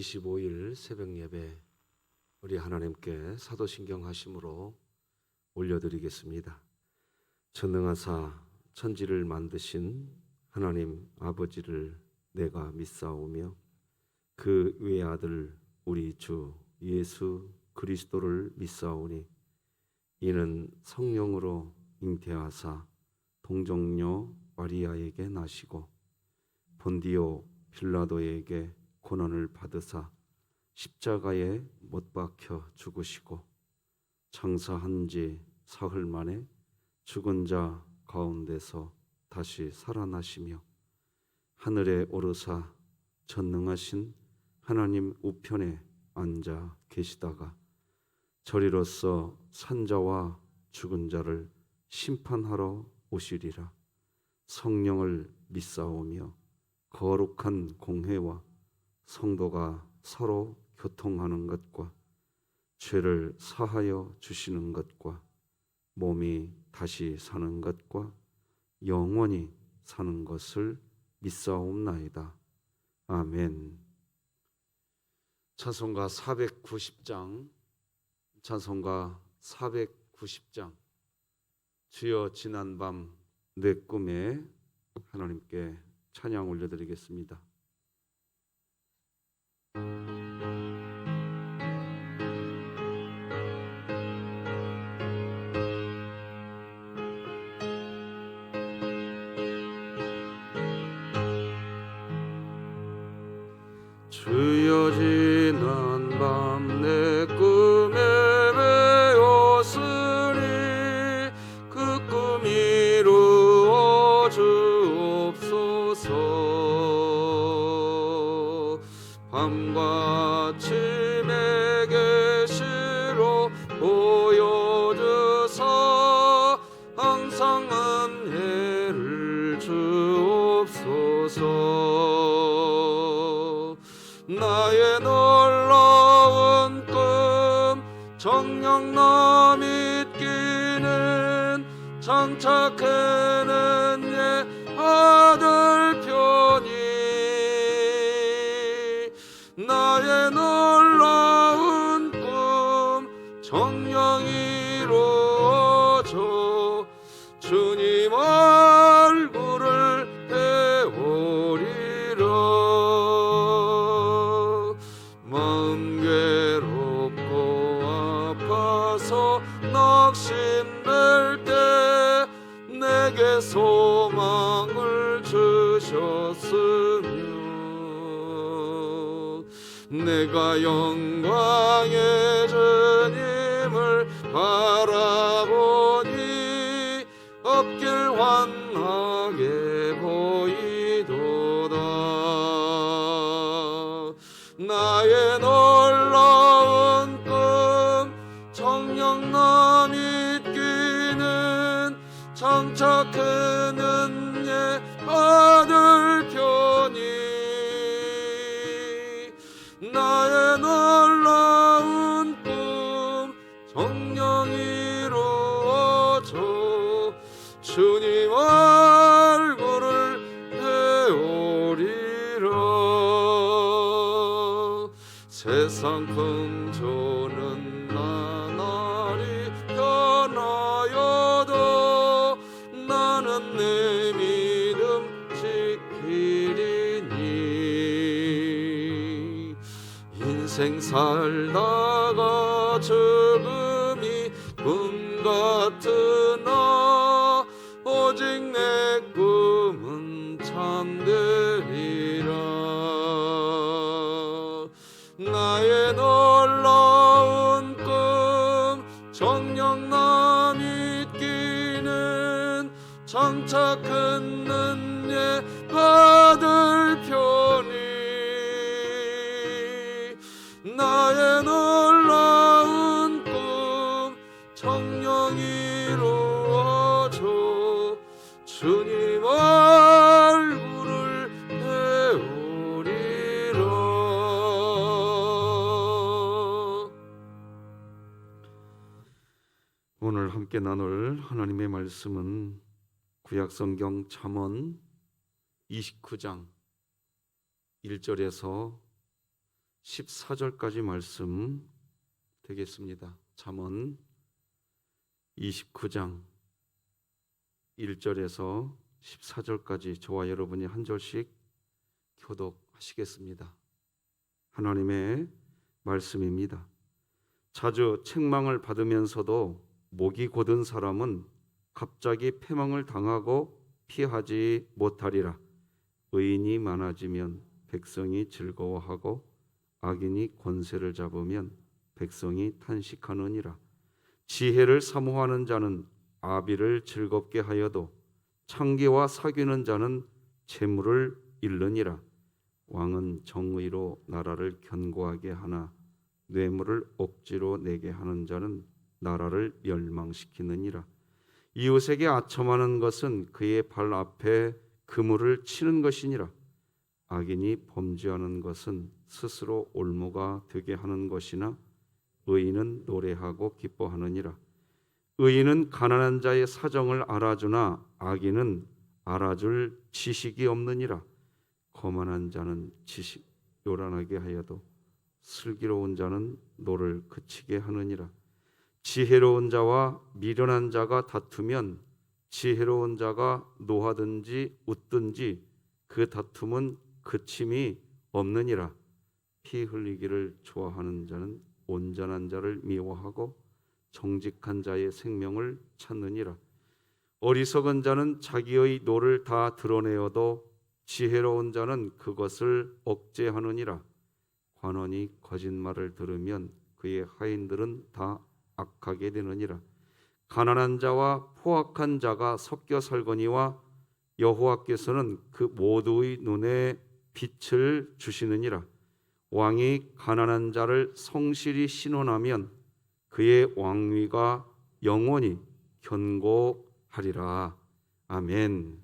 25일 새벽 예배 우리 하나님께 사도신경 하심으로 올려드리겠습니다. 전능하사 천지를 만드신 하나님 아버지를 내가 믿사오며 그 외아들 우리 주 예수 그리스도를 믿사오니 이는 성령으로 잉태하사 동정녀 마리아에게 나시고 본디오 빌라도에게 고난을 받으사 십자가에 못 박혀 죽으시고 장사한 지 사흘 만에 죽은 자 가운데서 다시 살아나시며 하늘에 오르사 전능하신 하나님 우편에 앉아 계시다가 저리로서 산자와 죽은 자를 심판하러 오시리라. 성령을 믿사오며 거룩한 공회와 성도가 서로 교통하는 것과 죄를 사하여 주시는 것과 몸이 다시 사는 것과 영원히 사는 것을 믿사옵나이다. 아멘. 찬송가 490장, 찬송가 490장. 주여 지난밤 내 꿈에 하나님께 찬양 올려드리겠습니다. 주여 지난 밤 내 꿈에 배웠으니 그 꿈 이루어 주옵소서. 밤과 아침에 계시로 보여주사 항상 은혜를 주옵소서. 나의 놀라운 꿈 정녕 나 믿기는 장착해는 예 아들 편이 나의 놀라운 꿈 정녕 이루어져 주님 얼굴을 배우리라. 마음 괴롭고 아파서 낙심될 때 내게 소망을 주셨으며 내가 영광의 주님을 바라보니 앞길 환하게 보이도다. 나의 놀라운 꿈 정녕 나 믿기는 장착해는 예 아들 편이 나의 놀라운 꿈 정녕 이루어져 주님 얼굴을 배우리라. 세상 풍조는 나날이 변하여도 나는 내 믿음 지키리니 인생 살다가 죽음이 꿈 같으나 오직 내 꿈은 참되리라. 나의 놀라운 꿈 정녕 나 믿기는 장착했는 예 아들 편이 나의 놀라운 꿈 정녕 이루어져 주님 얼굴을 배우리라. 오늘 함께 나눌 하나님의 말씀은 구약성경 잠언 29장 1절에서 14절까지 말씀 되겠습니다. 잠언 29장 1절에서 14절까지 저와 여러분이 한 절씩 교독하시겠습니다. 하나님의 말씀입니다. 자주 책망을 받으면서도 목이 곧은 사람은 갑자기 패망을 당하고 피하지 못하리라. 의인이 많아지면 백성이 즐거워하고 악인이 권세를 잡으면 백성이 탄식하느니라. 지혜를 사모하는 자는 아비를 즐겁게 하여도 창기와 사귀는 자는 재물을 잃느니라. 왕은 정의로 나라를 견고하게 하나 뇌물을 억지로 내게 하는 자는 나라를 멸망시키느니라. 이웃에게 아첨하는 것은 그의 발 앞에 그물을 치는 것이니라. 악인이 범죄하는 것은 스스로 올무가 되게 하는 것이나 의인은 노래하고 기뻐하느니라. 의인은 가난한 자의 사정을 알아주나 악인은 알아줄 지식이 없느니라. 거만한 자는 지식 요란하게 하여도 슬기로운 자는 노를 그치게 하느니라. 지혜로운 자와 미련한 자가 다투면 지혜로운 자가 노하든지 웃든지 그 다툼은 그침이 없느니라. 피 흘리기를 좋아하는 자는 온전한 자를 미워하고 정직한 자의 생명을 찾느니라. 어리석은 자는 자기의 노를 다 드러내어도 지혜로운 자는 그것을 억제하느니라. 관원이 거짓말을 들으면 그의 하인들은 다 악하게 되느니라. 가난한 자와 포악한 자가 섞여 살거니와 여호와께서는 그 모두의 눈에 빛을 주시느니라. 왕이 가난한 자를 성실히 신원하면 그의 왕위가 영원히 견고하리라. 아멘.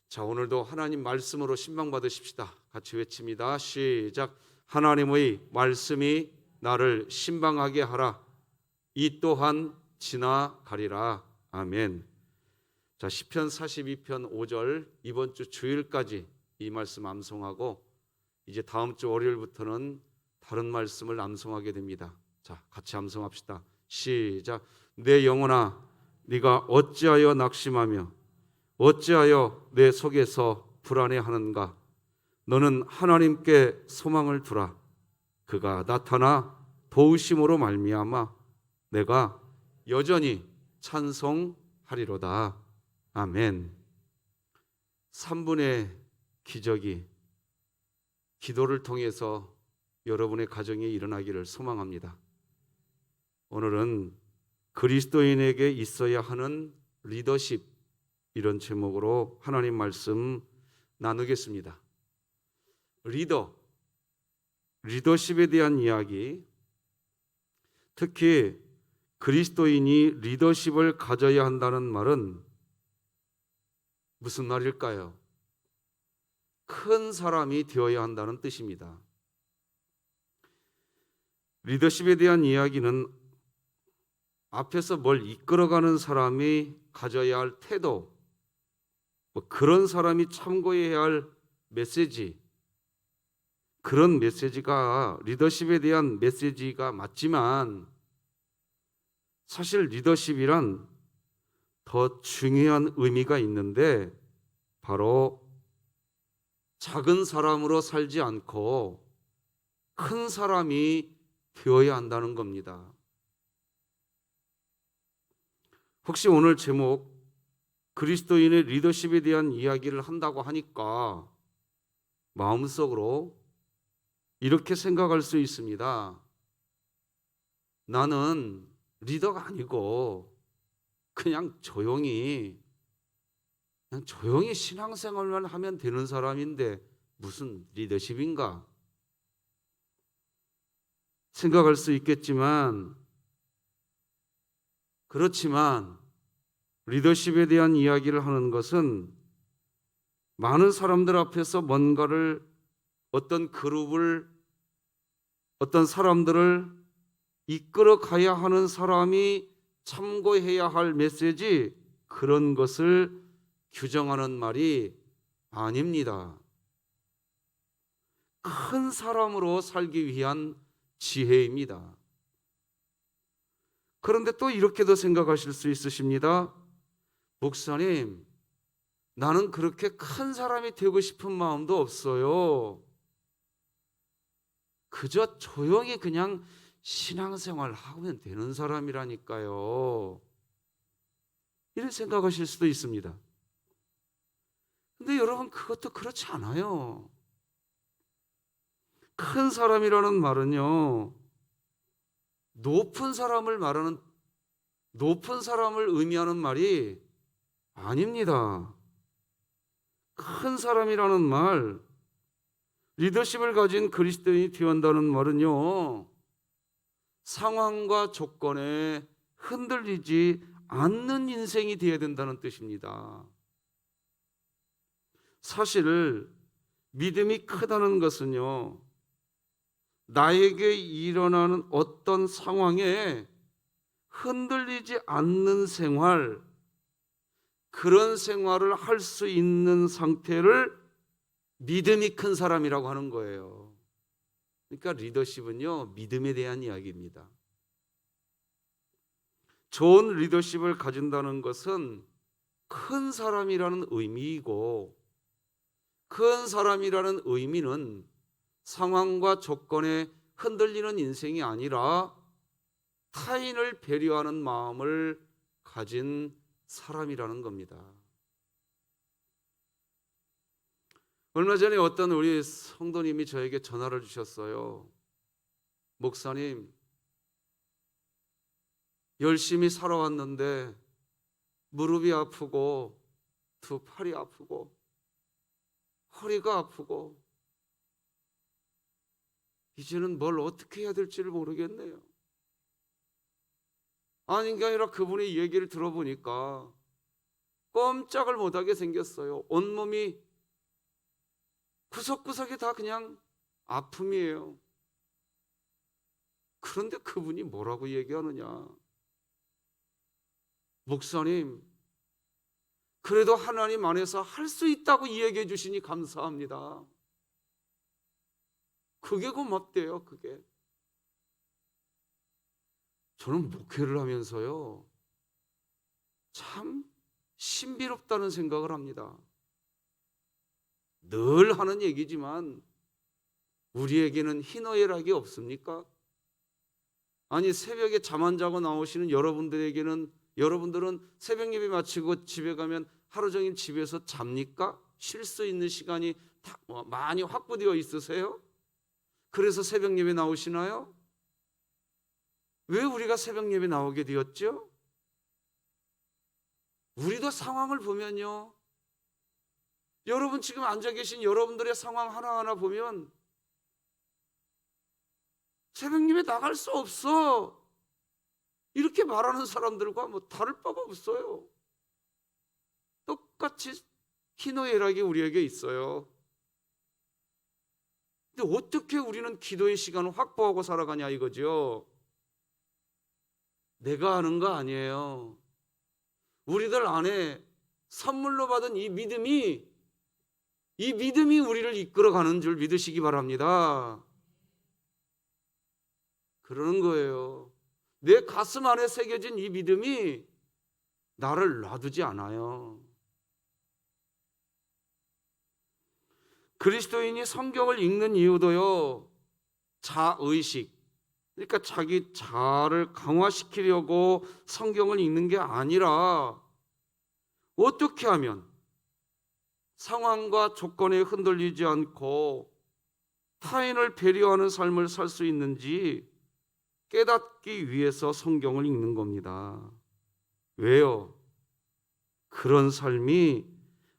자, 오늘도 하나님 말씀으로 신방 받으십시다. 같이 외칩니다. 시작. 하나님의 말씀이 나를 신방하게 하라. 이 또한 지나가리라. 아멘. 자, 시편 42편 5절 이번 주 주일까지 이 말씀 암송하고 이제 다음 주 월요일부터는 다른 말씀을 암송하게 됩니다. 자, 같이 암송합시다. 시작. 내 영혼아, 네가 어찌하여 낙심하며 어찌하여 내 속에서 불안해하는가? 너는 하나님께 소망을 두라. 그가 나타나 도우심으로 말미암아 내가 여전히 찬송하리로다. 아멘. 3분의 기적이 기도를 통해서 여러분의 가정에 일어나기를 소망합니다. 오늘은 그리스도인에게 있어야 하는 리더십, 이런 제목으로 하나님 말씀 나누겠습니다. 리더십에 대한 이야기, 특히 그리스도인이 리더십을 가져야 한다는 말은 무슨 말일까요? 큰 사람이 되어야 한다는 뜻입니다. 리더십에 대한 이야기는 앞에서 뭘 이끌어가는 사람이 가져야 할 태도, 그런 사람이 참고해야 할 메시지, 그런 메시지가 리더십에 대한 메시지가 맞지만 사실 리더십이란 더 중요한 의미가 있는데 바로 작은 사람으로 살지 않고 큰 사람이 되어야 한다는 겁니다. 혹시 오늘 제목 그리스도인의 리더십에 대한 이야기를 한다고 하니까 마음속으로 이렇게 생각할 수 있습니다. 나는 리더가 아니고 그냥 조용히 신앙생활만 하면 되는 사람인데 무슨 리더십인가 생각할 수 있겠지만, 그렇지만 리더십에 대한 이야기를 하는 것은 많은 사람들 앞에서 뭔가를, 어떤 그룹을, 어떤 사람들을 이끌어 가야 하는 사람이 참고해야 할 메시지, 그런 것을 규정하는 말이 아닙니다. 큰 사람으로 살기 위한 지혜입니다. 그런데 또 이렇게도 생각하실 수 있으십니다. 목사님, 나는 그렇게 큰 사람이 되고 싶은 마음도 없어요. 그저 조용히 그냥 신앙생활 하면 되는 사람이라니까요. 이런 생각하실 수도 있습니다. 근데 여러분, 그것도 그렇지 않아요. 큰 사람이라는 말은요, 높은 사람을 의미하는 말이 아닙니다. 큰 사람이라는 말, 리더십을 가진 그리스도인이 되어야 한다는 말은요, 상황과 조건에 흔들리지 않는 인생이 되어야 된다는 뜻입니다. 사실 믿음이 크다는 것은요, 나에게 일어나는 어떤 상황에 흔들리지 않는 생활, 그런 생활을 할 수 있는 상태를 믿음이 큰 사람이라고 하는 거예요. 그러니까 리더십은요, 믿음에 대한 이야기입니다. 좋은 리더십을 가진다는 것은 큰 사람이라는 의미이고, 큰 사람이라는 의미는 상황과 조건에 흔들리는 인생이 아니라 타인을 배려하는 마음을 가진 사람이라는 겁니다. 얼마 전에 어떤 우리 성도님이 저에게 전화를 주셨어요. 목사님, 열심히 살아왔는데 무릎이 아프고 두 팔이 아프고 허리가 아프고 이제는 뭘 어떻게 해야 될지를 모르겠네요. 아닌 게 아니라 그분의 얘기를 들어보니까 꼼짝을 못하게 생겼어요. 온몸이 구석구석이 다 그냥 아픔이에요. 그런데 그분이 뭐라고 얘기하느냐? 목사님, 그래도 하나님 안에서 할 수 있다고 얘기해 주시니 감사합니다. 그게 고맙대요. 그게. 저는 목회를 하면서요, 참 신비롭다는 생각을 합니다. 늘 하는 얘기지만 우리에게는 희노애락이 없습니까? 아니, 새벽에 잠 안 자고 나오시는 여러분들은 새벽 예배 마치고 집에 가면 하루 종일 집에서 잡니까? 쉴 수 있는 시간이 많이 확보되어 있으세요? 그래서 새벽 예배 나오시나요? 왜 우리가 새벽 예배 나오게 되었죠? 우리도 상황을 보면요, 여러분 지금 앉아 계신 여러분들의 상황 하나하나 보면 새벽 예배 나갈 수 없어, 이렇게 말하는 사람들과 뭐 다를 바가 없어요. 똑같이 희노애락이 우리에게 있어요. 근데 어떻게 우리는 기도의 시간을 확보하고 살아가냐 이거죠. 내가 하는 거 아니에요. 우리들 안에 선물로 받은 이 믿음이 우리를 이끌어가는 줄 믿으시기 바랍니다. 그러는 거예요. 내 가슴 안에 새겨진 이 믿음이 나를 놔두지 않아요. 그리스도인이 성경을 읽는 이유도요, 자의식, 그러니까 자기 자아를 강화시키려고 성경을 읽는 게 아니라 어떻게 하면 상황과 조건에 흔들리지 않고 타인을 배려하는 삶을 살 수 있는지 깨닫기 위해서 성경을 읽는 겁니다. 왜요? 그런 삶이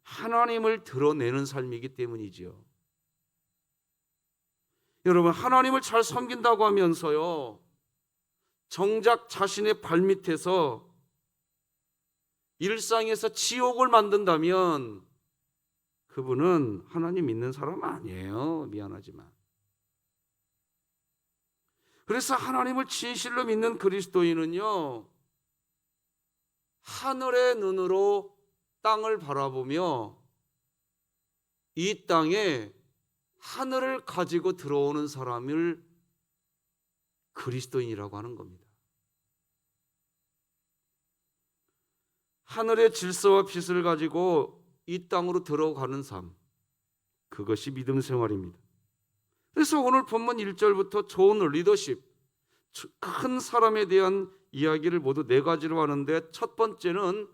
하나님을 드러내는 삶이기 때문이지요. 여러분, 하나님을 잘 섬긴다고 하면서요, 정작 자신의 발밑에서 일상에서 지옥을 만든다면 그분은 하나님 믿는 사람 아니에요. 미안하지만. 그래서 하나님을 진실로 믿는 그리스도인은요, 하늘의 눈으로 땅을 바라보며 이 땅에 하늘을 가지고 들어오는 사람을 그리스도인이라고 하는 겁니다. 하늘의 질서와 빛을 가지고 이 땅으로 들어가는 삶, 그것이 믿음 생활입니다. 그래서 오늘 본문 1절부터 좋은 리더십, 큰 사람에 대한 이야기를 모두 네 가지로 하는데, 첫 번째는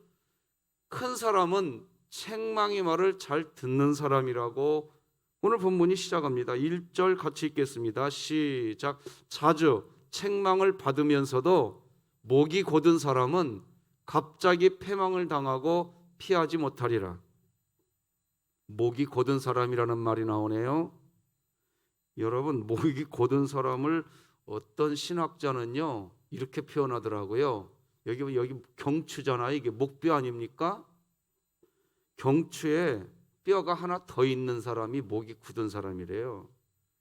큰 사람은 책망의 말을 잘 듣는 사람이라고 오늘 본문이 시작합니다. 1절 같이 읽겠습니다. 시작. 자주 책망을 받으면서도 목이 곧은 사람은 갑자기 패망을 당하고 피하지 못하리라. 목이 곧은 사람이라는 말이 나오네요. 여러분, 목이 곧은 사람을 어떤 신학자는요 이렇게 표현하더라고요. 여기 경추잖아요. 이게 목뼈 아닙니까? 경추에 뼈가 하나 더 있는 사람이 목이 굳은 사람이래요.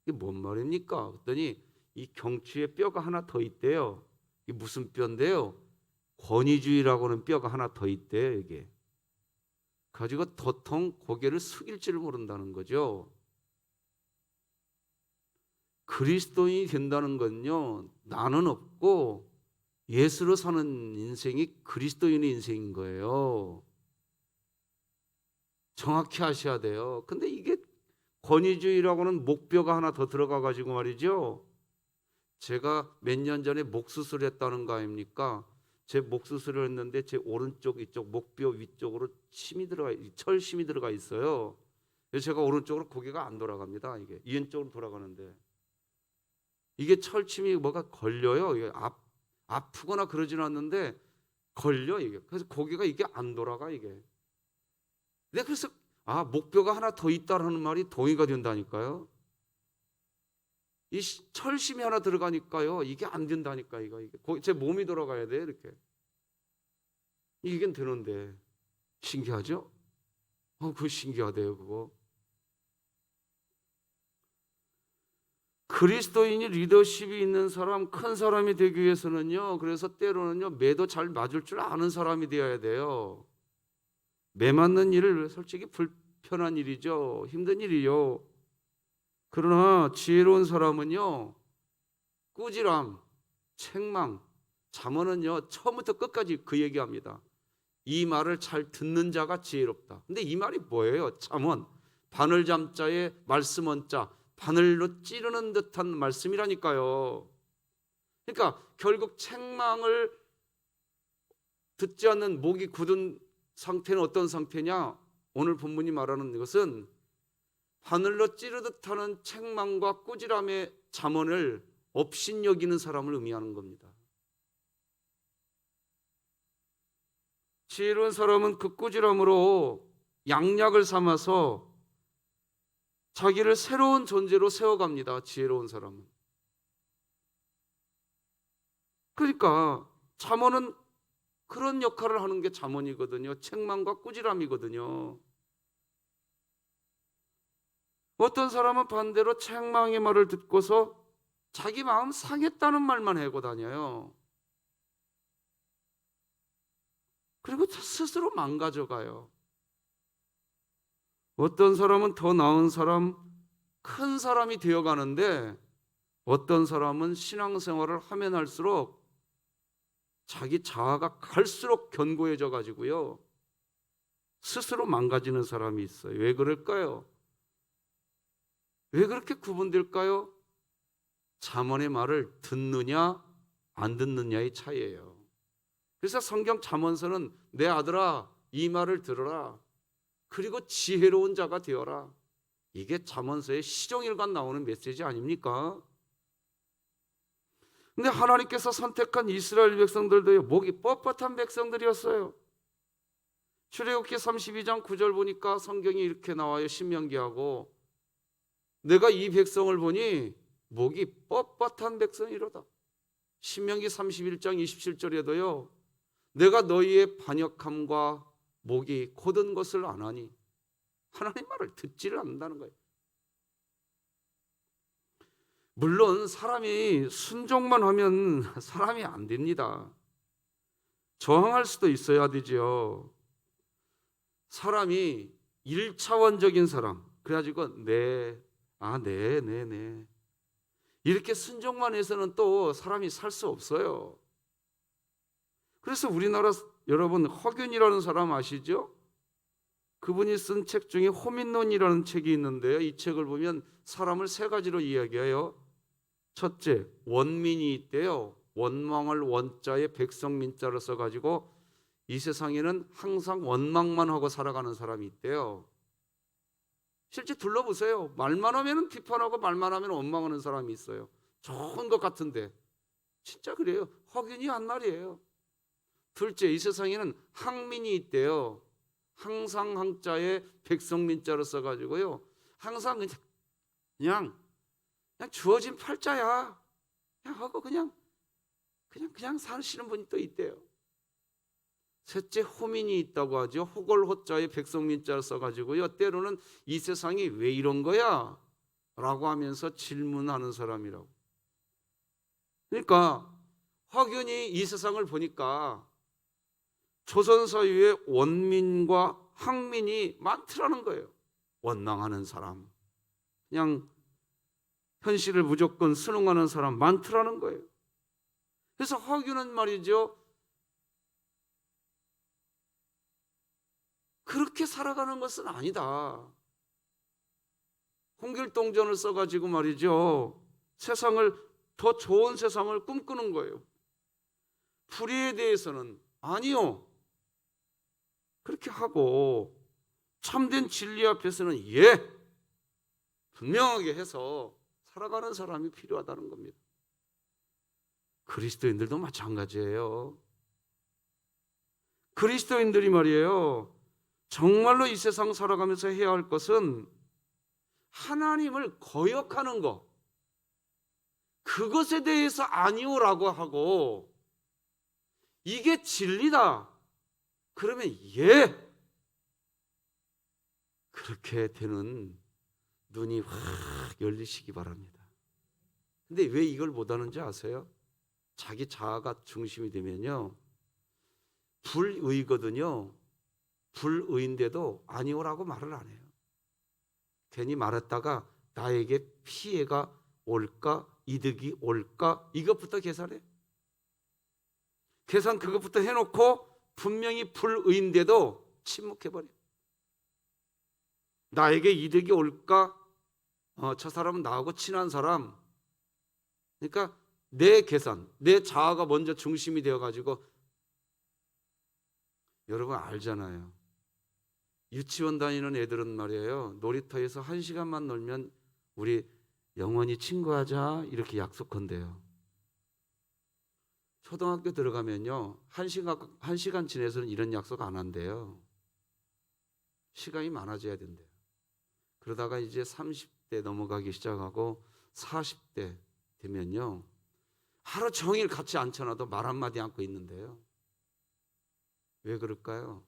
이게 뭔 말입니까? 그랬더니 이 경추에 뼈가 하나 더 있대요. 이게 무슨 뼈인데요? 권위주의라고는 뼈가 하나 더 있대요. 이게 가지고 도통 고개를 숙일 줄 모른다는 거죠. 그리스도인이 된다는 건요, 나는 없고 예수로 사는 인생이 그리스도인의 인생인 거예요. 정확히 하셔야 돼요. 근데 이게 권위주의라고는 목뼈가 하나 더 들어가 가지고 말이죠. 제가 몇 년 전에 목 수술했다는 거 아닙니까? 제 목 수술을 했는데 제 오른쪽 이쪽 목뼈 위쪽으로 철심이 들어가 있어요. 그래서 제가 오른쪽으로 고개가 안 돌아갑니다. 이게 왼쪽으로 돌아가는데 이게 철침이 뭐가 걸려요. 이게 아프거나 그러지는 않는데 걸려 이게. 그래서 고개가 이게 안 돌아가 이게. 근데 그래서 목뼈가 하나 더 있다라는 말이 동의가 된다니까요. 이 철심이 하나 들어가니까요. 이게 안 된다니까 이게. 제 몸이 돌아가야 돼 이렇게. 이게 되는데 신기하죠? 그거 신기하대요 그거. 그리스도인이 리더십이 있는 사람, 큰 사람이 되기 위해서는요, 그래서 때로는요 매도 잘 맞을 줄 아는 사람이 되어야 돼요. 매 맞는 일을 솔직히 불편한 일이죠. 힘든 일이요. 그러나 지혜로운 사람은요, 꾸지람, 책망, 잠언은요 처음부터 끝까지 그 얘기합니다. 이 말을 잘 듣는 자가 지혜롭다. 근데 이 말이 뭐예요? 잠언, 바늘 잠자에 말씀 원자, 바늘로 찌르는 듯한 말씀이라니까요. 그러니까 결국 책망을 듣지 않는 목이 굳은 상태는 어떤 상태냐? 오늘 본문이 말하는 것은 바늘로 찌르듯 하는 책망과 꾸지람의 잠언을 업신여기는 사람을 의미하는 겁니다. 지혜로운 사람은 그 꾸지람으로 양약을 삼아서 자기를 새로운 존재로 세워갑니다. 지혜로운 사람은. 그러니까 잠언은 그런 역할을 하는 게 잠언이거든요. 책망과 꾸지람이거든요. 어떤 사람은 반대로 책망의 말을 듣고서 자기 마음 상했다는 말만 하고 다녀요. 그리고 스스로 망가져가요. 어떤 사람은 더 나은 사람, 큰 사람이 되어가는데 어떤 사람은 신앙생활을 하면 할수록 자기 자아가 갈수록 견고해져 가지고요 스스로 망가지는 사람이 있어요. 왜 그럴까요? 왜 그렇게 구분될까요? 잠언의 말을 듣느냐 안 듣느냐의 차이예요. 그래서 성경 잠언서는 내 아들아 이 말을 들어라. 그리고 지혜로운 자가 되어라. 이게 잠언서의 시종일관 나오는 메시지 아닙니까? 근데 하나님께서 선택한 이스라엘 백성들도요 목이 뻣뻣한 백성들이었어요. 출애굽기 32장 9절 보니까 성경이 이렇게 나와요. 신명기하고 내가 이 백성을 보니 목이 뻣뻣한 백성이로다. 신명기 31장 27절에도요 내가 너희의 반역함과 목이 곧은 것을 아나니 하나님 말을 듣지를 않는다는 거예요. 물론 사람이 순종만 하면 사람이 안 됩니다. 저항할 수도 있어야 되죠. 사람이 1차원적인 사람, 그래가지고 네 아, 네, 네, 네. 이렇게 순종만 해서는 또 사람이 살 수 없어요. 그래서 우리나라 여러분 허균이라는 사람 아시죠? 그분이 쓴 책 중에 호민론이라는 책이 있는데요. 이 책을 보면 사람을 세 가지로 이야기해요. 첫째, 원민이 있대요. 원망을 원자에 백성민자를 써가지고 이 세상에는 항상 원망만 하고 살아가는 사람이 있대요. 실제 둘러보세요. 말만 하면 비판하고 말만 하면 원망하는 사람이 있어요. 좋은 것 같은데 진짜 그래요. 허균이 한 말이에요. 둘째, 이 세상에는 항민이 있대요. 항상 항자에 백성민자로 써가지고요. 항상 그냥 주어진 팔자야. 그냥 하고 그냥 사시는 분이 또 있대요. 셋째, 호민이 있다고 하죠. 호걸호자에 백성민자를 써가지고요. 때로는 이 세상이 왜 이런 거야? 라고 하면서 질문하는 사람이라고. 그러니까 허균이 이 세상을 보니까 조선 사회에 원민과 항민이 많더라는 거예요. 원망하는 사람, 그냥 현실을 무조건 순응하는 사람 많더라는 거예요. 그래서 허균은 말이죠, 그렇게 살아가는 것은 아니다. 홍길동전을 써가지고 말이죠, 세상을 더 좋은 세상을 꿈꾸는 거예요. 불의에 대해서는 아니요, 그렇게 하고 참된 진리 앞에서는 예, 분명하게 해서 살아가는 사람이 필요하다는 겁니다. 그리스도인들도 마찬가지예요. 그리스도인들이 말이에요, 정말로 이 세상 살아가면서 해야 할 것은 하나님을 거역하는 것, 그것에 대해서 아니오라고 하고 이게 진리다 그러면 예, 그렇게 되는 눈이 확 열리시기 바랍니다. 근데 왜 이걸 못하는지 아세요? 자기 자아가 중심이 되면요, 불의거든요. 불의인데도 아니오라고 말을 안 해요. 괜히 말했다가 나에게 피해가 올까, 이득이 올까, 이것부터 계산해. 계산 그것부터 해놓고 분명히 불의인데도 침묵해버려. 나에게 이득이 올까? 저 사람은 나하고 친한 사람. 그러니까 내 계산, 내 자아가 먼저 중심이 되어가지고, 여러분 알잖아요. 유치원 다니는 애들은 말이에요, 놀이터에서 1시간만 놀면 우리 영원히 친구하자 이렇게 약속한대요. 초등학교 들어가면요, 1시간 지내서는 이런 약속 안 한대요. 시간이 많아져야 된대요. 그러다가 이제 30대 넘어가기 시작하고 40대 되면요, 하루 종일 같이 앉혀놔도 말 한마디 않고 있는데요. 왜 그럴까요?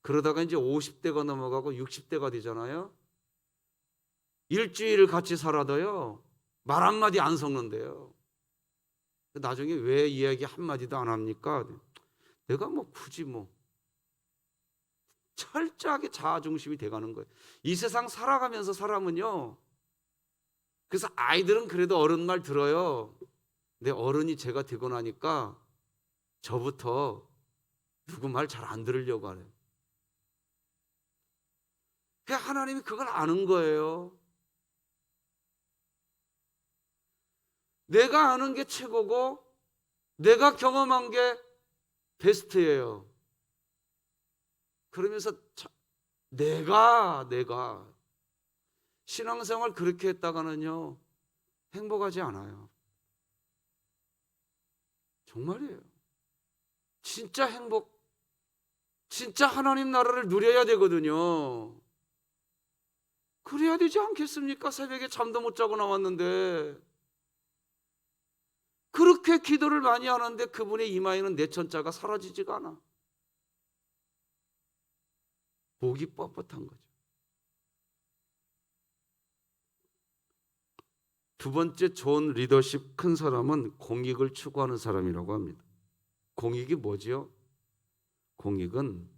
그러다가 이제 50대가 넘어가고 60대가 되잖아요. 일주일을 같이 살아도요, 말 한마디 안 섞는데요. 나중에 왜 이야기 한마디도 안 합니까? 내가 뭐 굳이 뭐, 철저하게 자아중심이 돼가는 거예요. 이 세상 살아가면서 사람은요, 그래서 아이들은 그래도 어른 말 들어요. 내 어른이 제가 되고 나니까 저부터 누구 말 잘 안 들으려고 하네요. 그냥 하나님이 그걸 아는 거예요. 내가 아는 게 최고고 내가 경험한 게 베스트예요. 그러면서 내가 신앙생활 그렇게 했다가는요, 행복하지 않아요. 정말이에요. 진짜 행복, 진짜 하나님 나라를 누려야 되거든요. 그래야 되지 않겠습니까? 새벽에 잠도 못 자고 나왔는데. 그렇게 기도를 많이 하는데 그분의 이마에는 내천자가 사라지지가 않아. 목이 뻣뻣한 거죠. 두 번째 좋은 리더십 큰 사람은 공익을 추구하는 사람이라고 합니다. 공익이 뭐지요? 공익은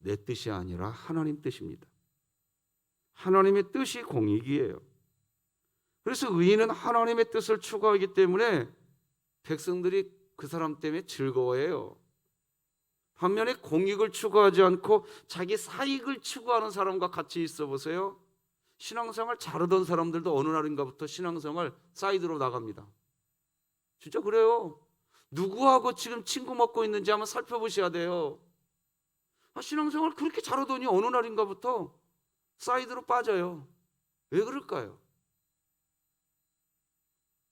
내 뜻이 아니라 하나님 뜻입니다. 하나님의 뜻이 공익이에요. 그래서 의인은 하나님의 뜻을 추구하기 때문에 백성들이 그 사람 때문에 즐거워해요. 반면에 공익을 추구하지 않고 자기 사익을 추구하는 사람과 같이 있어 보세요. 신앙생활 잘하던 사람들도 어느 날인가부터 신앙생활 사이드로 나갑니다. 진짜 그래요. 누구하고 지금 친구 먹고 있는지 한번 살펴보셔야 돼요. 신앙생활 그렇게 잘하더니 어느 날인가부터 사이드로 빠져요. 왜 그럴까요?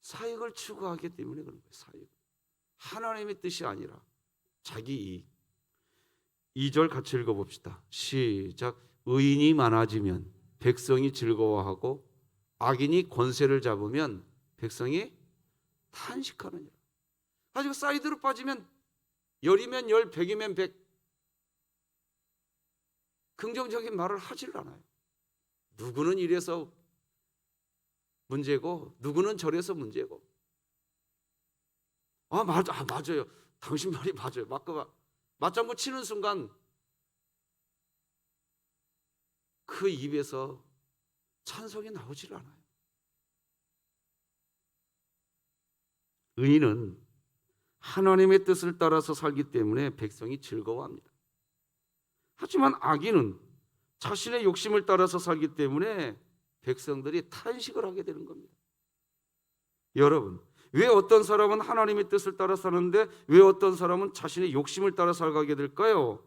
사익을 추구하기 때문에 그런 거예요. 사익. 하나님의 뜻이 아니라 자기 이익. 2절 같이 읽어봅시다. 시작. 의인이 많아지면 백성이 즐거워하고 악인이 권세를 잡으면 백성이 탄식하느니라. 가지고 사이드로 빠지면 10이면 10, 100이면 100 긍정적인 말을 하질 않아요. 누구는 이래서 문제고 누구는 저래서 문제고. 맞아요. 당신 말이 맞아요. 맞장구 치는 순간 그 입에서 찬성이 나오질 않아요. 의인은 하나님의 뜻을 따라서 살기 때문에 백성이 즐거워합니다. 하지만 악인은 자신의 욕심을 따라서 살기 때문에 백성들이 탄식을 하게 되는 겁니다. 여러분, 왜 어떤 사람은 하나님의 뜻을 따라 사는데 왜 어떤 사람은 자신의 욕심을 따라 살아가게 될까요?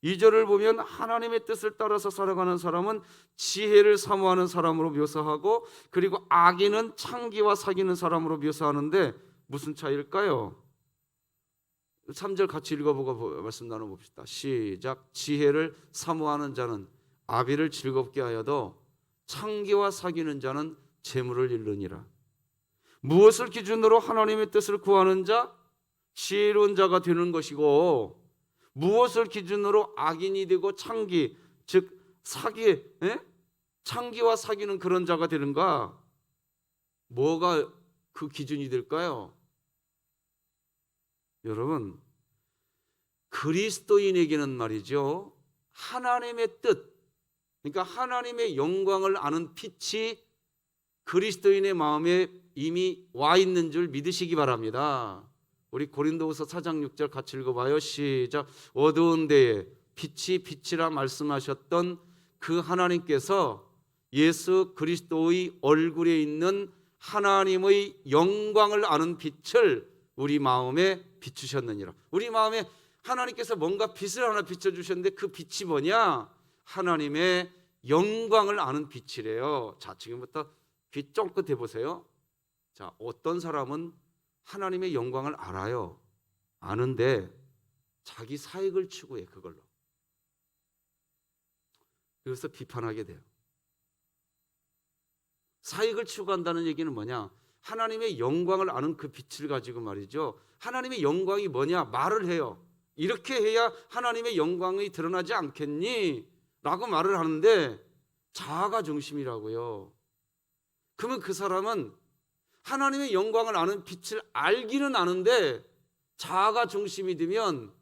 2절을 보면 하나님의 뜻을 따라서 살아가는 사람은 지혜를 사모하는 사람으로 묘사하고, 그리고 악인은 창기와 사귀는 사람으로 묘사하는데 무슨 차이일까요? 3절 같이 읽어보고 말씀 나눠봅시다. 시작. 지혜를 사모하는 자는 아비를 즐겁게 하여도 창기와 사귀는 자는 재물을 잃느니라. 무엇을 기준으로 하나님의 뜻을 구하는 자? 지혜로운 자가 되는 것이고, 무엇을 기준으로 악인이 되고 창기, 즉 창기와 사귀는 그런 자가 되는가? 뭐가 그 기준이 될까요? 여러분, 그리스도인에게는 말이죠, 하나님의 뜻, 그러니까 하나님의 영광을 아는 빛이 그리스도인의 마음에 이미 와 있는 줄 믿으시기 바랍니다. 우리 고린도후서 4장 6절 같이 읽어봐요. 시작. 어두운 데에 빛이 빛이라 말씀하셨던 그 하나님께서 예수 그리스도의 얼굴에 있는 하나님의 영광을 아는 빛을 우리 마음에 비추셨느니라. 우리 마음에 하나님께서 뭔가 빛을 하나 비춰주셨는데 그 빛이 뭐냐? 하나님의 영광을 아는 빛이래요. 자, 지금부터 귀 쫑긋 해보세요. 자, 어떤 사람은 하나님의 영광을 알아요. 아는데 자기 사익을 추구해, 그걸로. 그래서 비판하게 돼요. 사익을 추구한다는 얘기는 뭐냐? 하나님의 영광을 아는 그 빛을 가지고 말이죠, 하나님의 영광이 뭐냐 말을 해요. 이렇게 해야 하나님의 영광이 드러나지 않겠니? 라고 말을 하는데 자아가 중심이라고요. 그러면 그 사람은 하나님의 영광을 아는 빛을 알기는 아는데 자아가 중심이 되면,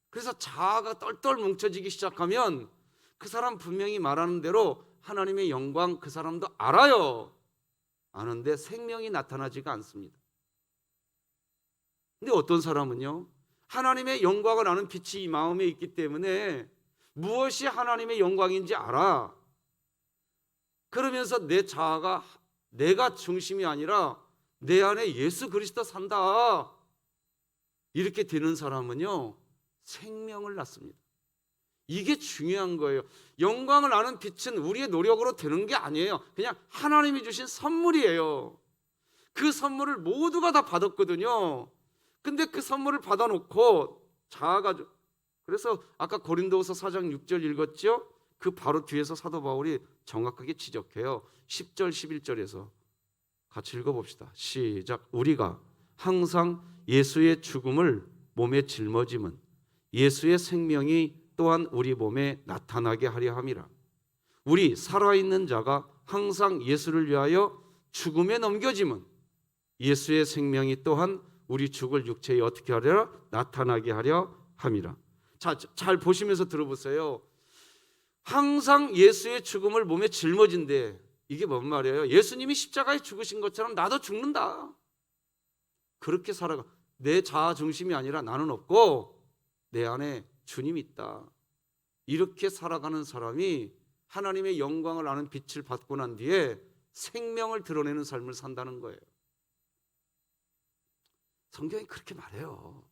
그래서 자아가 똘똘 뭉쳐지기 시작하면 그 사람 분명히 말하는 대로 하나님의 영광 그 사람도 알아요. 아는데 생명이 나타나지가 않습니다. 근데 어떤 사람은요, 하나님의 영광을 아는 빛이 이 마음에 있기 때문에 무엇이 하나님의 영광인지 알아. 그러면서 내 자아가 내가 중심이 아니라 내 안에 예수 그리스도 산다, 이렇게 되는 사람은요 생명을 낳습니다. 이게 중요한 거예요. 영광을 아는 빛은 우리의 노력으로 되는 게 아니에요. 그냥 하나님이 주신 선물이에요. 그 선물을 모두가 다 받았거든요. 근데 그 선물을 받아놓고 자아가, 그래서 아까 고린도후서 4장 6절 읽었죠? 그 바로 뒤에서 사도 바울이 정확하게 지적해요. 10절 11절에서 같이 읽어봅시다. 시작. 우리가 항상 예수의 죽음을 몸에 짊어짐은 예수의 생명이 또한 우리 몸에 나타나게 하려 함이라. 우리 살아있는 자가 항상 예수를 위하여 죽음에 넘겨짐은 예수의 생명이 또한 우리 죽을 육체에 어떻게 하려? 나타나게 하려 함이라. 자, 잘 보시면서 들어보세요. 항상 예수의 죽음을 몸에 짊어진대. 이게 뭔 말이에요? 예수님이 십자가에 죽으신 것처럼 나도 죽는다. 그렇게 살아가. 내 자아 중심이 아니라 나는 없고 내 안에 주님이 있다. 이렇게 살아가는 사람이 하나님의 영광을 아는 빛을 받고 난 뒤에 생명을 드러내는 삶을 산다는 거예요. 성경이 그렇게 말해요.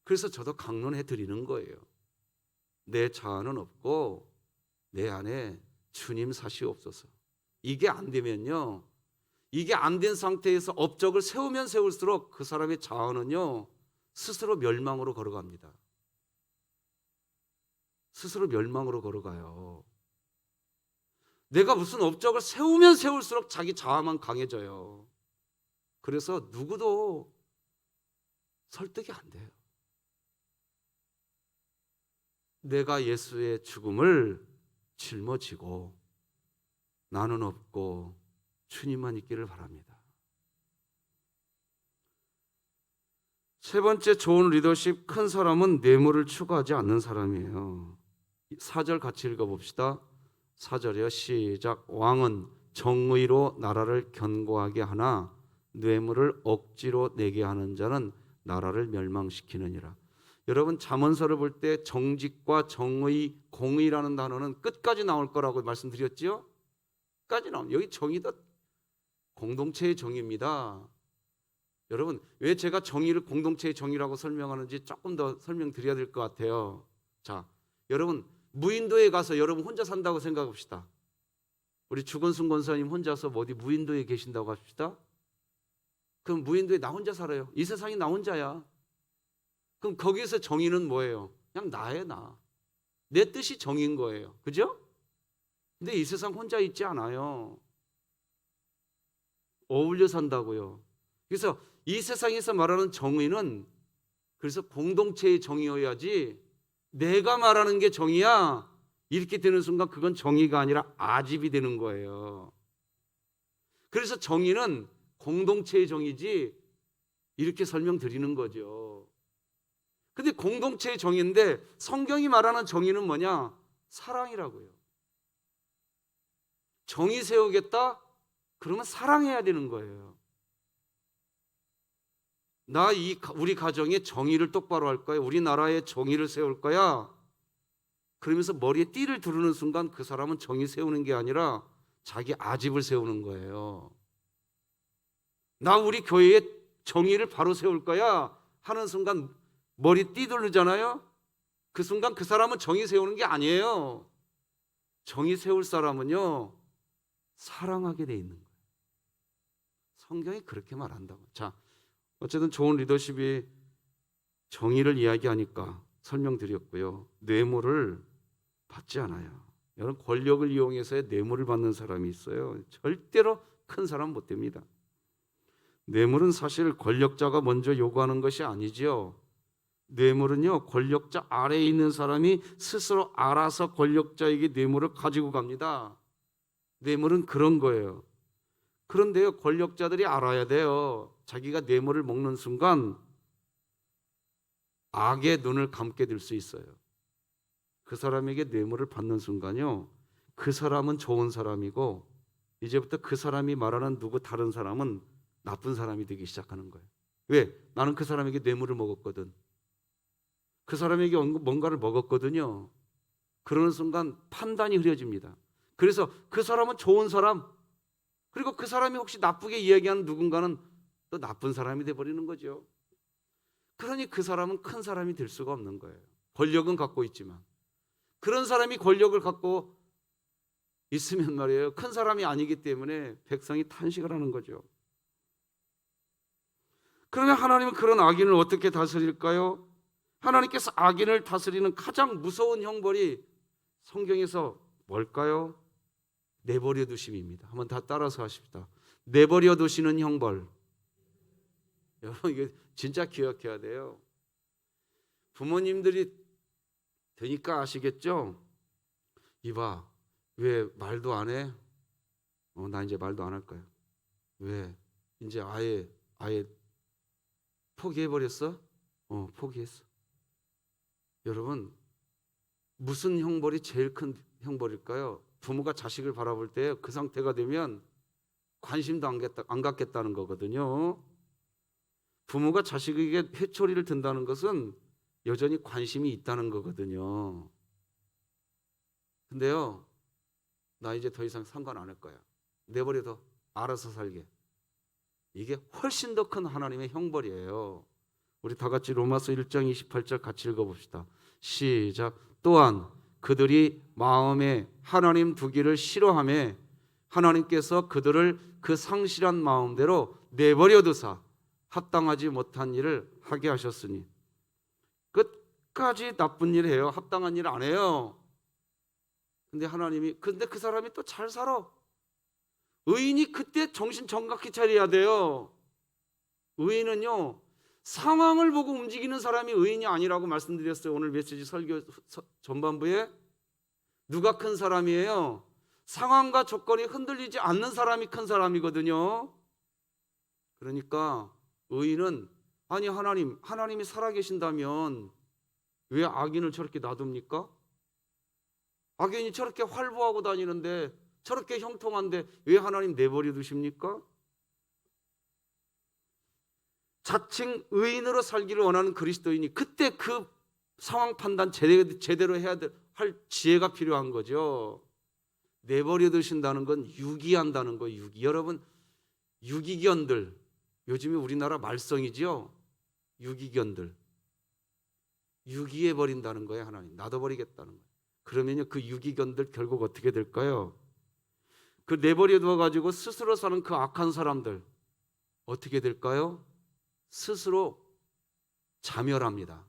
그래서 저도 강론해 드리는 거예요. 내 자아는 없고 내 안에 주님 사시옵소서. 이게 안 되면요, 이게 안 된 상태에서 업적을 세우면 세울수록 그 사람의 자아는요 스스로 멸망으로 걸어갑니다. 스스로 멸망으로 걸어가요. 내가 무슨 업적을 세우면 세울수록 자기 자아만 강해져요. 그래서 누구도 설득이 안 돼요. 내가 예수의 죽음을 짊어지고 나는 없고 주님만 있기를 바랍니다. 세 번째 좋은 리더십, 큰 사람은 뇌물을 추구하지 않는 사람이에요. 4절 같이 읽어봅시다. 4절이요. 시작. 왕은 정의로 나라를 견고하게 하나 뇌물을 억지로 내게 하는 자는 나라를 멸망시키느니라. 여러분, 잠언서를 볼 때 정직과 정의, 공의라는 단어는 끝까지 나올 거라고 말씀드렸지요. 끝까지 나옵니다. 여기 정의도 공동체의 정의입니다. 여러분, 왜 제가 정의를 공동체의 정의라고 설명하는지 조금 더 설명드려야 될 것 같아요. 자, 여러분, 무인도에 가서 여러분 혼자 산다고 생각합시다. 우리 주건순 권사님 혼자서 어디 무인도에 계신다고 합시다. 그럼 무인도에 나 혼자 살아요. 이 세상이 나 혼자야. 그럼 거기에서 정의는 뭐예요? 그냥 나예요, 나. 내 뜻이 정의인 거예요. 그죠? 근데 이 세상 혼자 있지 않아요. 어울려 산다고요. 그래서 이 세상에서 말하는 정의는 그래서 공동체의 정의여야지 내가 말하는 게 정의야 이렇게 되는 순간 그건 정의가 아니라 아집이 되는 거예요. 그래서 정의는 공동체의 정의지 이렇게 설명드리는 거죠. 근데 공동체의 정의인데 성경이 말하는 정의는 뭐냐? 사랑이라고요. 정의 세우겠다? 그러면 사랑해야 되는 거예요. 우리 가정에 정의를 똑바로 할 거야. 우리나라에 정의를 세울 거야. 그러면서 머리에 띠를 두르는 순간 그 사람은 정의 세우는 게 아니라 자기 아집을 세우는 거예요. 나 우리 교회에 정의를 바로 세울 거야 하는 순간 머리 띠 두르잖아요. 그 순간 그 사람은 정의 세우는 게 아니에요. 정의 세울 사람은요 사랑하게 돼 있는 거예요. 성경이 그렇게 말한다고. 자, 어쨌든 좋은 리더십이 정의를 이야기하니까 설명드렸고요. 뇌물을 받지 않아요. 여러분, 권력을 이용해서 뇌물을 받는 사람이 있어요. 절대로 큰 사람 못 됩니다. 뇌물은 사실 권력자가 먼저 요구하는 것이 아니지요. 뇌물은요 권력자 아래에 있는 사람이 스스로 알아서 권력자에게 뇌물을 가지고 갑니다. 뇌물은 그런 거예요. 그런데요 권력자들이 알아야 돼요. 자기가 뇌물을 먹는 순간 악의 눈을 감게 될 수 있어요. 그 사람에게 뇌물을 받는 순간요 그 사람은 좋은 사람이고 이제부터 그 사람이 말하는 누구 다른 사람은 나쁜 사람이 되기 시작하는 거예요. 왜? 나는 그 사람에게 뇌물을 먹었거든. 그 사람에게 뭔가를 먹었거든요. 그러는 순간 판단이 흐려집니다. 그래서 그 사람은 좋은 사람, 그리고 그 사람이 혹시 나쁘게 이야기하는 누군가는 또 나쁜 사람이 돼버리는 거죠. 그러니 그 사람은 큰 사람이 될 수가 없는 거예요. 권력은 갖고 있지만 그런 사람이 권력을 갖고 있으면 말이에요 큰 사람이 아니기 때문에 백성이 탄식을 하는 거죠. 그러면 하나님은 그런 악인을 어떻게 다스릴까요? 하나님께서 악인을 다스리는 가장 무서운 형벌이 성경에서 뭘까요? 내버려 두심입니다. 한번 다 따라서 하십시다. 내버려 두시는 형벌. 여러분 이게 진짜 기억해야 돼요. 부모님들이 되니까 아시겠죠? 이봐, 왜 말도 안 해? 나 이제 말도 안 할 거야. 왜? 이제 아예 포기해버렸어? 포기했어. 여러분 무슨 형벌이 제일 큰 형벌일까요? 부모가 자식을 바라볼 때 그 상태가 되면 관심도 안 갖겠다는 거거든요. 부모가 자식에게 회초리를 든다는 것은 여전히 관심이 있다는 거거든요. 근데요, 나 이제 더 이상 상관 안 할 거야. 내버려둬. 알아서 살게. 이게 훨씬 더 큰 하나님의 형벌이에요. 우리 다 같이 로마서 1장 28절 같이 읽어봅시다. 시작. 또한 그들이 마음에 하나님 두기를 싫어하며 하나님께서 그들을 그 상실한 마음대로 내버려 두사 합당하지 못한 일을 하게 하셨으니. 끝까지 나쁜 일 해요. 합당한 일 안 해요. 근데 그 사람이 또 잘 살아. 의인이 그때 정신 정확히 차려야 돼요. 의인은요, 상황을 보고 움직이는 사람이 의인이 아니라고 말씀드렸어요. 오늘 메시지 설교 전반부에. 누가 큰 사람이에요? 상황과 조건이 흔들리지 않는 사람이 큰 사람이거든요. 그러니까 의인은 아니 하나님이 살아계신다면 왜 악인을 저렇게 놔둡니까? 악인이 저렇게 활보하고 다니는데, 저렇게 형통한데 왜 하나님 내버려 두십니까? 자칭 의인으로 살기를 원하는 그리스도인이 그때 그 상황 판단 제대로 해야 할 지혜가 필요한 거죠. 내버려 두신다는 건 유기한다는 거예요. 여러분, 유기견들, 요즘에 우리나라 말썽이지요. 유기견들 유기해 버린다는 거예요. 하나님 놔둬버리겠다는 거예요. 그러면요, 그 유기견들 결국 어떻게 될까요? 그 내버려 두어가지고 스스로 사는 그 악한 사람들 어떻게 될까요? 스스로 자멸합니다.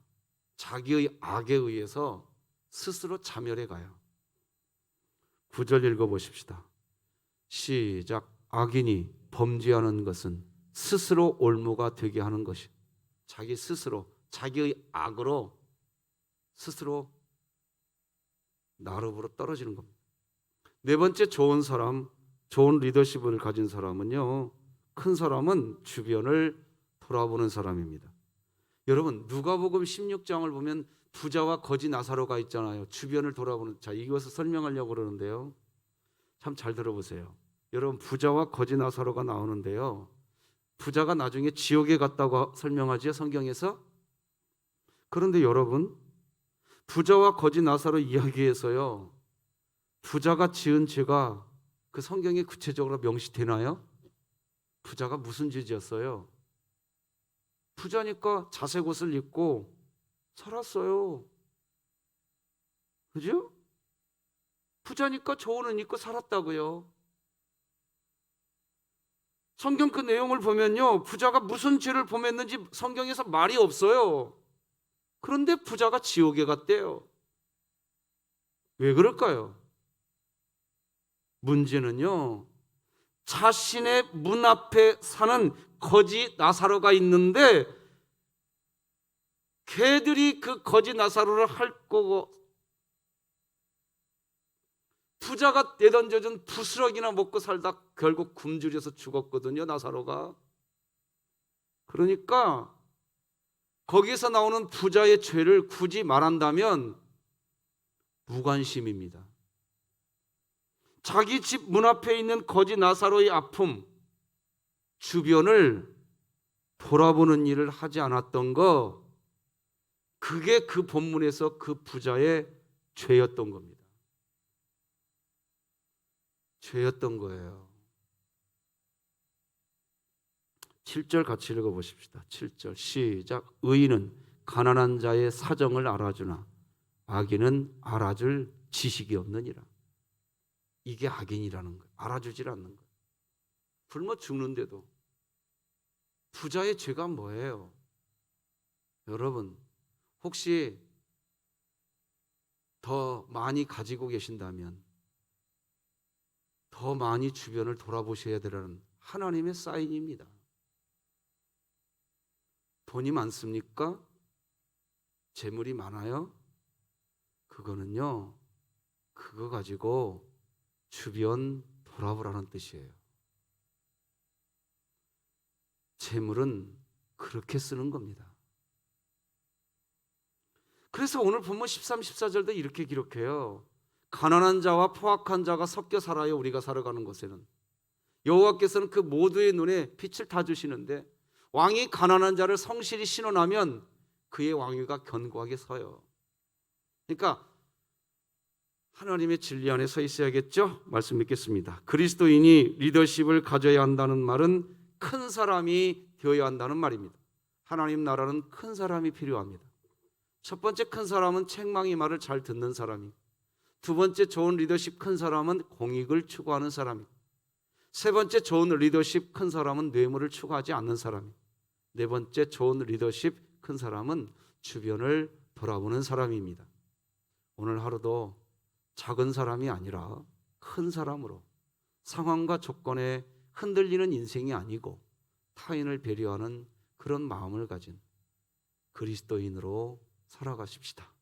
자기의 악에 의해서 스스로 자멸해 가요. 9절 읽어보십시다. 시작. 악인이 범죄하는 것은 스스로 올무가 되게 하는 것이, 자기 스스로 자기의 악으로 스스로 나로부로 떨어지는 겁니다. 네 번째, 좋은 사람, 좋은 리더십을 가진 사람은요, 큰 사람은 주변을 돌아보는 사람입니다. 여러분, 누가복음 16장을 보면 부자와 거지 나사로가 있잖아요. 주변을 돌아보는. 자, 이것을 설명하려고 그러는데요, 참 잘 들어보세요. 여러분, 부자와 거지 나사로가 나오는데요, 부자가 나중에 지옥에 갔다고 설명하지요, 성경에서. 그런데 여러분, 부자와 거지 나사로 이야기에서요, 부자가 지은 죄가 그 성경에 구체적으로 명시되나요? 부자가 무슨 죄 지었어요? 부자니까 자색 옷을 입고 살았어요. 그죠? 부자니까 좋은 옷 입고 살았다고요. 성경 그 내용을 보면요, 부자가 무슨 죄를 범했는지 성경에서 말이 없어요. 그런데 부자가 지옥에 갔대요. 왜 그럴까요? 문제는요, 자신의 문 앞에 사는 거지 나사로가 있는데 걔들이 그 거지 나사로를 할 거고, 부자가 내던져준 부스러기나 먹고 살다 결국 굶주려서 죽었거든요, 나사로가. 그러니까 거기에서 나오는 부자의 죄를 굳이 말한다면 무관심입니다. 자기 집 문 앞에 있는 거지 나사로의 아픔, 주변을 돌아보는 일을 하지 않았던 거, 그게 그 본문에서 그 부자의 죄였던 겁니다. 죄였던 거예요. 7절 같이 읽어보십시다. 7절 시작. 의인은 가난한 자의 사정을 알아주나 악인은 알아줄 지식이 없느니라. 이게 악인이라는 거예요. 알아주질 않는 거예요. 굶어 죽는데도. 부자의 죄가 뭐예요? 여러분, 혹시 더 많이 가지고 계신다면 더 많이 주변을 돌아보셔야 되라는 하나님의 사인입니다. 돈이 많습니까? 재물이 많아요? 그거는요, 그거 가지고 주변 돌아보라는 뜻이에요. 재물은 그렇게 쓰는 겁니다. 그래서 오늘 본문 13, 14절도 이렇게 기록해요. 가난한 자와 포악한 자가 섞여 살아요. 우리가 살아가는 곳에는 여호와께서는 그 모두의 눈에 빛을 다 주시는데, 왕이 가난한 자를 성실히 신원하면 그의 왕위가 견고하게 서요. 그러니까 하나님의 진리 안에 서 있어야겠죠? 말씀 믿겠습니다. 그리스도인이 리더십을 가져야 한다는 말은 큰 사람이 되어야 한다는 말입니다. 하나님 나라는 큰 사람이 필요합니다. 첫 번째 큰 사람은 책망의 말을 잘 듣는 사람이고, 두 번째 좋은 리더십 큰 사람은 공익을 추구하는 사람이고, 세 번째 좋은 리더십 큰 사람은 뇌물을 추구하지 않는 사람이고, 네 번째 좋은 리더십 큰 사람은 주변을 돌아보는 사람입니다. 오늘 하루도 작은 사람이 아니라 큰 사람으로 상황과 조건에 흔들리는 인생이 아니고 타인을 배려하는 그런 마음을 가진 그리스도인으로 살아가십시다.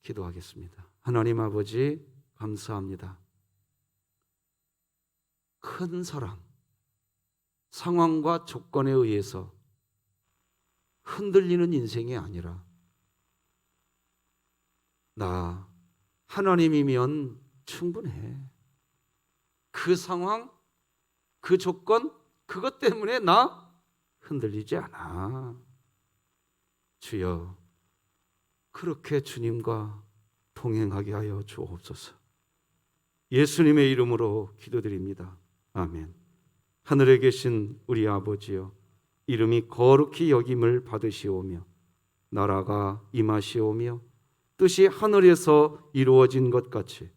기도하겠습니다. 하나님 아버지, 감사합니다. 큰 사랑, 상황과 조건에 의해서 흔들리는 인생이 아니라 나 하나님이면 충분해. 그 상황, 그 조건, 그것 때문에 나 흔들리지 않아. 주여, 그렇게 주님과 동행하게 하여 주옵소서. 예수님의 이름으로 기도드립니다. 아멘. 하늘에 계신 우리 아버지여, 이름이 거룩히 여김을 받으시오며 나라가 임하시오며 뜻이 하늘에서 이루어진 것 같이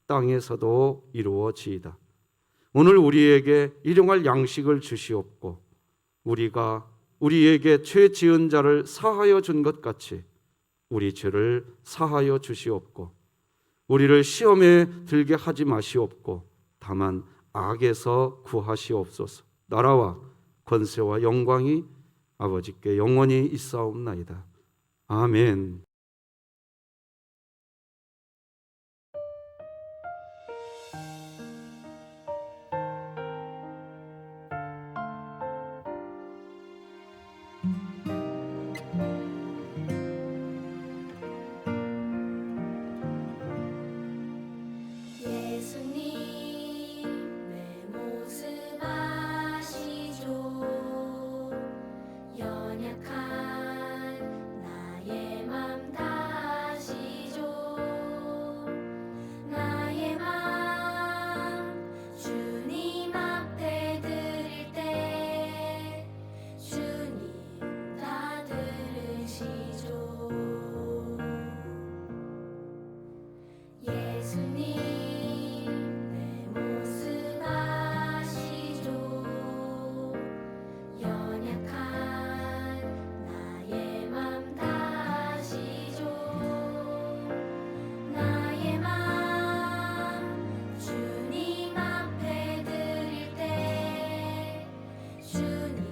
땅에서도 이루어지이다. 오늘 우리에게 일용할 양식을 주시옵고 우리가 우리에게 죄 지은 자를 사하여 준 것 같이 우리 죄를 사하여 주시옵고 우리를 시험에 들게 하지 마시옵고 다만 악에서 구하시옵소서. 나라와 권세와 영광이 아버지께 영원히 있사옵나이다. 아멘. 주님